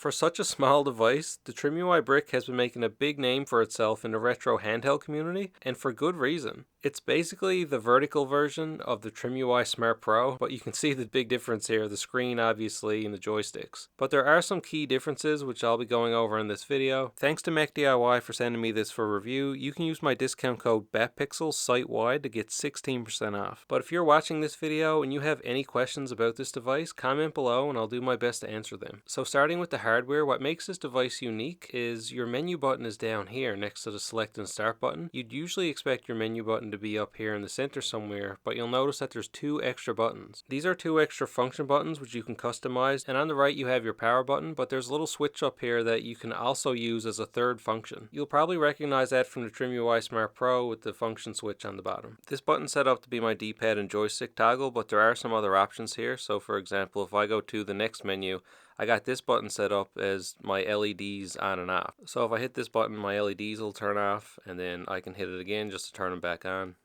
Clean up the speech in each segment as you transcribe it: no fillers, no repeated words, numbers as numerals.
For such a small device, the Trimui Brick has been making a big name for itself in the retro handheld community, and for good reason. It's basically the vertical version of the Trimui Smart Pro, but you can see the big difference here, the screen obviously and the joysticks. But there are some key differences which I'll be going over in this video. Thanks to MechDIY for sending me this for review. You can use my discount code BATPIXEL site-wide to get 16% off. But if you're watching this video and you have any questions about this device, comment below and I'll do my best to answer them. So starting with the hardware, what makes this device unique is your menu button is down here next to the select and start button. You'd usually expect your menu button to be up here in the center somewhere, but you'll notice that there's two extra buttons. These are two extra function buttons which you can customize, and on the right you have your power button, but there's a little switch up here that you can also use as a third function. You'll probably recognize that from the Trimui Smart Pro with the function switch on the bottom. This button's set up to be my D-pad and joystick toggle, but there are some other options here. So for example, if I go to the next menu, I got this button set up as my LEDs on and off. So if I hit this button, my LEDs will turn off, and then I can hit it again just to turn them back on.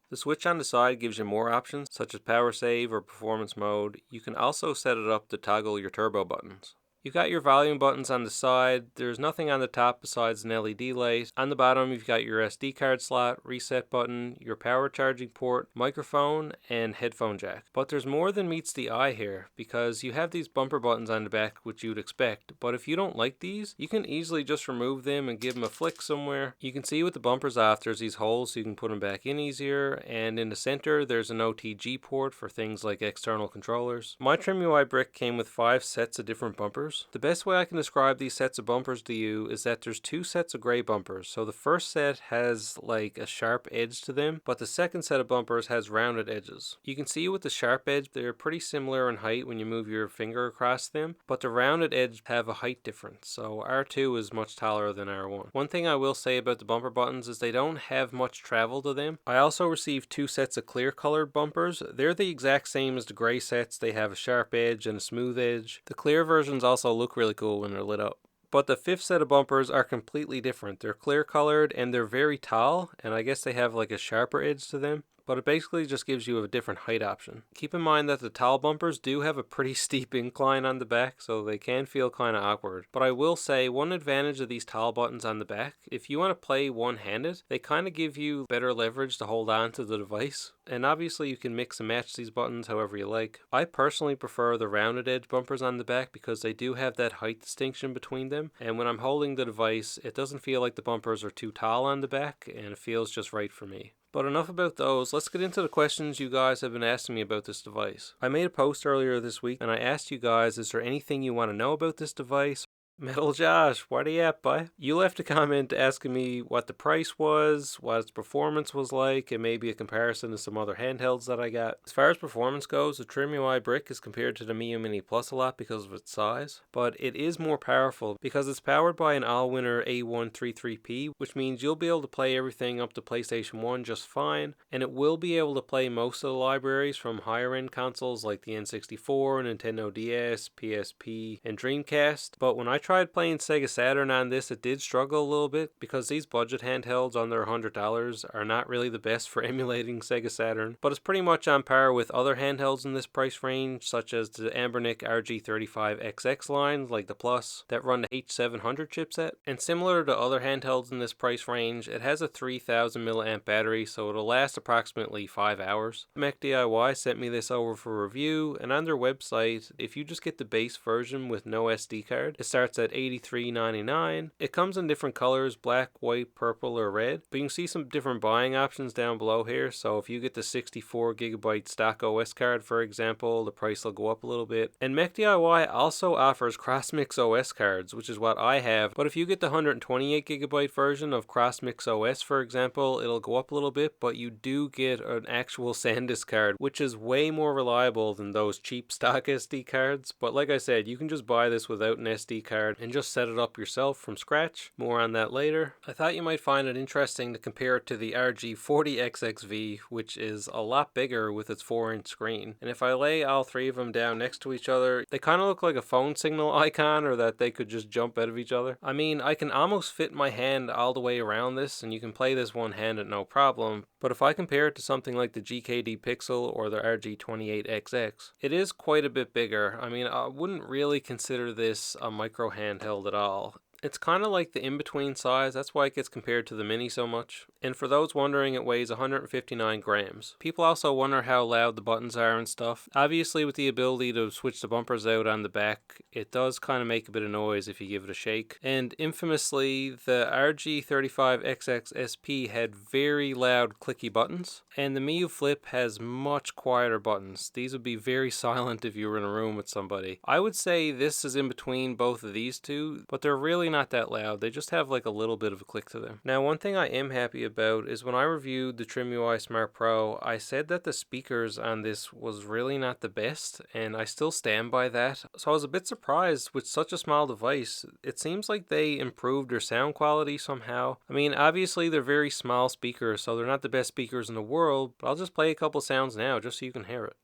The switch on the side gives you more options, such as power save or performance mode. You can also set it up to toggle your turbo buttons. You've got your volume buttons on the side. There's nothing on the top besides an LED light. On the bottom, you've got your SD card slot, reset button, your power charging port, microphone, and headphone jack. But there's more than meets the eye here, because you have these bumper buttons on the back, which you'd expect. But if you don't like these, you can easily just remove them and give them a flick somewhere. You can see with the bumpers off, there's these holes so you can put them back in easier. And in the center, there's an OTG port for things like external controllers. My Trimui Brick came with 5 sets of different bumpers. The best way I can describe these sets of bumpers to you is that there's 2 sets of gray bumpers. So the first set has like a sharp edge to them, but the second set of bumpers has rounded edges. You can see with the sharp edge, they're pretty similar in height when you move your finger across them, but the rounded edge have a height difference. So R2 is much taller than R1. One thing I will say about the bumper buttons is they don't have much travel to them. I also received 2 sets of clear colored bumpers. They're the exact same as the gray sets. They have a sharp edge and a smooth edge. The clear versions also look really cool when they're lit up. But the 5th set of bumpers are completely different. They're clear colored and they're very tall, and I guess they have like a sharper edge to them. But it basically just gives you a different height option. Keep in mind that the tall bumpers do have a pretty steep incline on the back, so they can feel kind of awkward. But I will say one advantage of these tall buttons on the back, if you want to play one-handed, they kind of give you better leverage to hold on to the device. And obviously you can mix and match these buttons however you like. I personally prefer the rounded edge bumpers on the back because they do have that height distinction between them. And when I'm holding the device, it doesn't feel like the bumpers are too tall on the back, and it feels just right for me. But enough about those, let's get into the questions you guys have been asking me about this device. I made a post earlier this week and I asked you guys, is there anything you want to know about this device? Metal Josh, where you at, boy? You left a comment asking me what the price was, what its performance was like, and maybe a comparison to some other handhelds that I got. As far as performance goes, the Trimui Brick is compared to the Mio Mini Plus a lot because of its size, but it is more powerful because it's powered by an Allwinner A133P, which means you'll be able to play everything up to PlayStation 1 just fine, and it will be able to play most of the libraries from higher end consoles like the N64, Nintendo DS, PSP, and Dreamcast. But when I tried playing Sega Saturn on this, it did struggle a little bit because these budget handhelds under $100 are not really the best for emulating Sega Saturn, but it's pretty much on par with other handhelds in this price range, such as the Anbernic RG35XX line, like the Plus, that run the H700 chipset. And similar to other handhelds in this price range, it has a 3000 mAh battery, so it'll last approximately 5 hours. MechDIY sent me this over for review, and on their website, if you just get the base version with no SD card, it starts at $83.99. It comes in different colors, black, white, purple, or red, but you can see some different buying options down below here. So if you get the 64GB stock OS card, for example, the price will go up a little bit. And MechDIY also offers CrossmixOS cards, which is what I have, but if you get the 128GB version of CrossmixOS, for example, it'll go up a little bit, but you do get an actual SanDisk card, which is way more reliable than those cheap stock SD cards. But like I said, you can just buy this without an SD card and just set it up yourself from scratch. More on that later. I thought you might find it interesting to compare it to the RG40XXV, which is a lot bigger with its 4-inch screen. And if I lay all 3 of them down next to each other, they kind of look like a phone signal icon, or that they could just jump out of each other. I mean, I can almost fit my hand all the way around this, and you can play this one-handed no problem. But if I compare it to something like the GKD Pixel or the RG28XX, it is quite a bit bigger. I mean, I wouldn't really consider this a micro handheld at all. It's kind of like the in-between size, that's why it gets compared to the Mini so much. And for those wondering, it weighs 159 grams. People also wonder how loud the buttons are and stuff. Obviously, with the ability to switch the bumpers out on the back, it does kind of make a bit of noise if you give it a shake. And infamously, the RG35XX had very loud clicky buttons, and the Miu Flip has much quieter buttons. These would be very silent if you were in a room with somebody. I would say this is in between both of these two, but they're really not that loud. They just have like a little bit of a click to them. Now, one thing I am happy about is when I reviewed the Trimui Smart Pro, I said that the speakers on this was really not the best, and I still stand by that. So I was a bit surprised with such a small device. It seems like they improved their sound quality somehow. I mean, obviously they're very small speakers, so they're not the best speakers in the world, but I'll just play a couple sounds now just so you can hear it.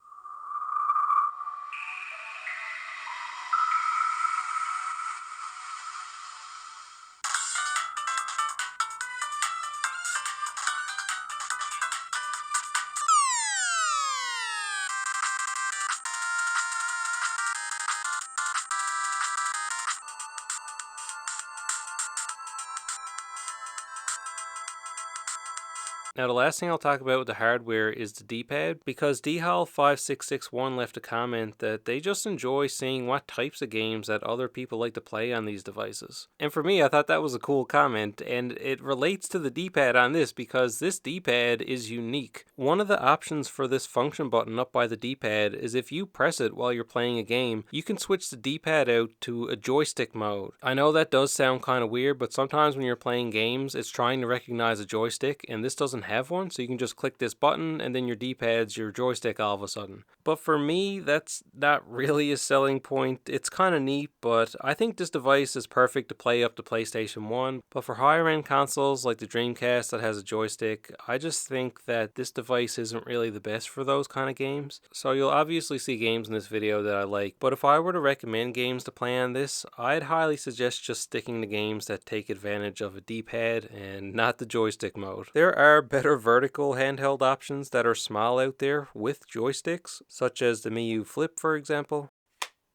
Now, the last thing I'll talk about with the hardware is the D-pad, because dhall5661 left a comment that they just enjoy seeing what types of games that other people like to play on these devices. And for me, I thought that was a cool comment, and it relates to the D-pad on this because this D-pad is unique. One of the options for this function button up by the D-pad is if you press it while you're playing a game, you can switch the D-pad out to a joystick mode. I know that does sound kind of weird, but sometimes when you're playing games, it's trying to recognize a joystick, and this doesn't have one, so you can just click this button and then your D-pad's your joystick all of a sudden. But for me, that's not really a selling point. It's kind of neat, but I think this device is perfect to play up to PlayStation 1. But for higher end consoles like the Dreamcast that has a joystick, I just think that this device isn't really the best for those kind of games. So you'll obviously see games in this video that I like, but if I were to recommend games to play on this, I'd highly suggest just sticking to games that take advantage of a D-pad and not the joystick mode. There are better vertical handheld options that are small out there with joysticks, such as the Miu Flip, for example.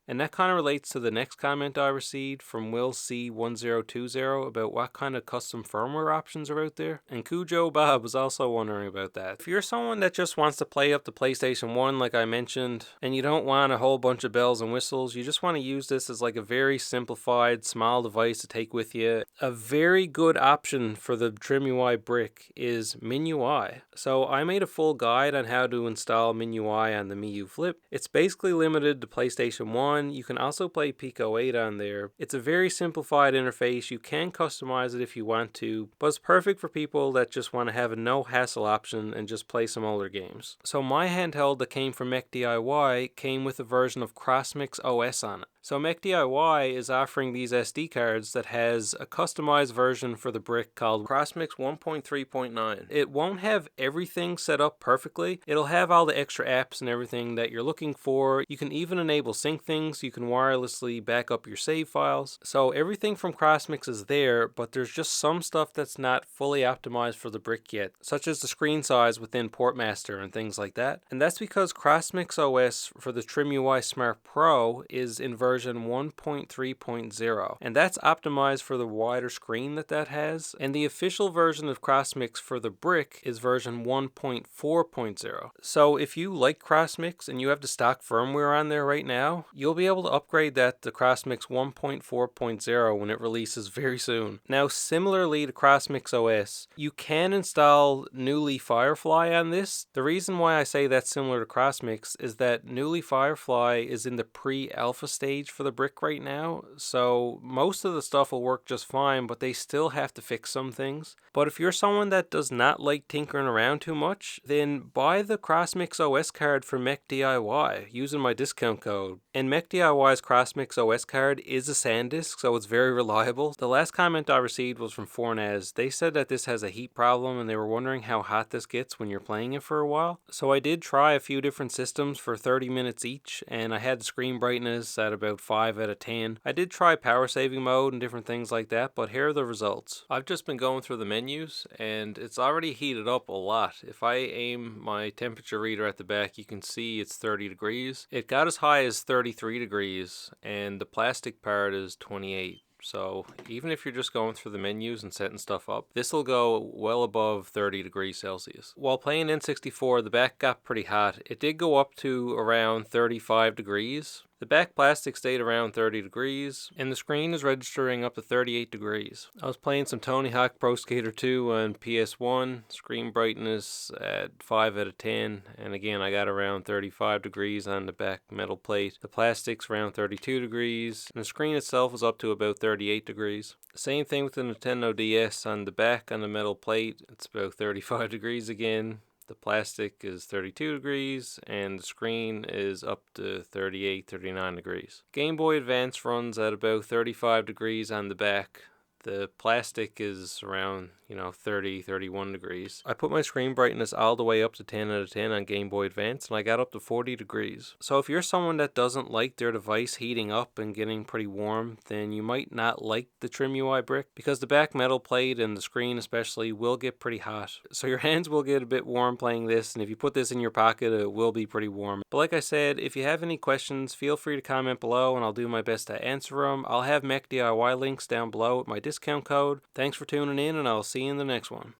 And that kind of relates to the next comment I received from Will C1020 about what kind of custom firmware options are out there. And Cujo Bob was also wondering about that. If you're someone that just wants to play up to PlayStation 1 like I mentioned, and you don't want a whole bunch of bells and whistles, you just want to use this as like a very simplified small device to take with you, a very good option for the Trimui Brick is MinUI. So I made a full guide on how to install MinUI on the Miu Flip. It's basically limited to PlayStation 1. You can also play Pico 8 on there. It's a very simplified interface. You can customize it if you want to, but it's perfect for people that just want to have a no hassle option and just play some older games. So my handheld that came from Mech DIY came with a version of CrossmixOS on it. So Mech DIY is offering these SD cards that has a customized version for the Brick called Crossmix 1.3.9. It won't have everything set up perfectly. It'll have all the extra apps and everything that you're looking for. You can even enable sync things. You can wirelessly back up your save files. So everything from Crossmix is there, but there's just some stuff that's not fully optimized for the Brick yet, such as the screen size within Portmaster and things like that. And that's because CrossmixOS for the Trimui Smart Pro is in version 1.3.0, and that's optimized for the wider screen that has, and the official version of Crossmix for the Brick is version 1.4.0. So if you like Crossmix and you have the stock firmware on there right now, you'll be able to upgrade that to Crossmix 1.4.0 when it releases very soon. Now, similarly to CrossmixOS, you can install Newly Firefly on this. The reason why I say that's similar to Crossmix is that Newly Firefly is in the pre-alpha stage for the Brick right now, so most of the stuff will work just fine, but they still have to fix some things. But if you're someone that does not like tinkering around too much, then buy the CrossmixOS card for Mech DIY using my discount code. And Mech DIY's CrossmixOS card is a SanDisk, so it's very reliable. The last comment I received was from Fornaz. They said that this has a heat problem and they were wondering how hot this gets when you're playing it for a while. So I did try a few different systems for 30 minutes each, and I had the screen brightness at about about 5 out of 10. I did try power saving mode and different things like that, but here are the results. I've just been going through the menus and it's already heated up a lot. If I aim my temperature reader at the back, you can see it's 30 degrees. It got as high as 33 degrees and the plastic part is 28. So even if you're just going through the menus and setting stuff up, this will go well above 30 degrees Celsius. While playing N64, the back got pretty hot. It did go up to around 35 degrees. The back plastic stayed around 30 degrees, and the screen is registering up to 38 degrees. I was playing some Tony Hawk Pro Skater 2 on PS1, screen brightness at 5 out of 10, and again I got around 35 degrees on the back metal plate. The plastic's around 32 degrees, and the screen itself is up to about 38 degrees. Same thing with the Nintendo DS. On the back on the metal plate, it's about 35 degrees again. The plastic is 32 degrees and the screen is up to 38, 39 degrees. Game Boy Advance runs at about 35 degrees on the back. The plastic is around, 30, 31 degrees. I put my screen brightness all the way up to 10 out of 10 on Game Boy Advance and I got up to 40 degrees. So if you're someone that doesn't like their device heating up and getting pretty warm, then you might not like the Trimui Brick because the back metal plate and the screen especially will get pretty hot. So your hands will get a bit warm playing this, and if you put this in your pocket, it will be pretty warm. But like I said, if you have any questions, feel free to comment below and I'll do my best to answer them. I'll have Mech DIY links down below with my discount code. Thanks for tuning in and I'll see you in the next one.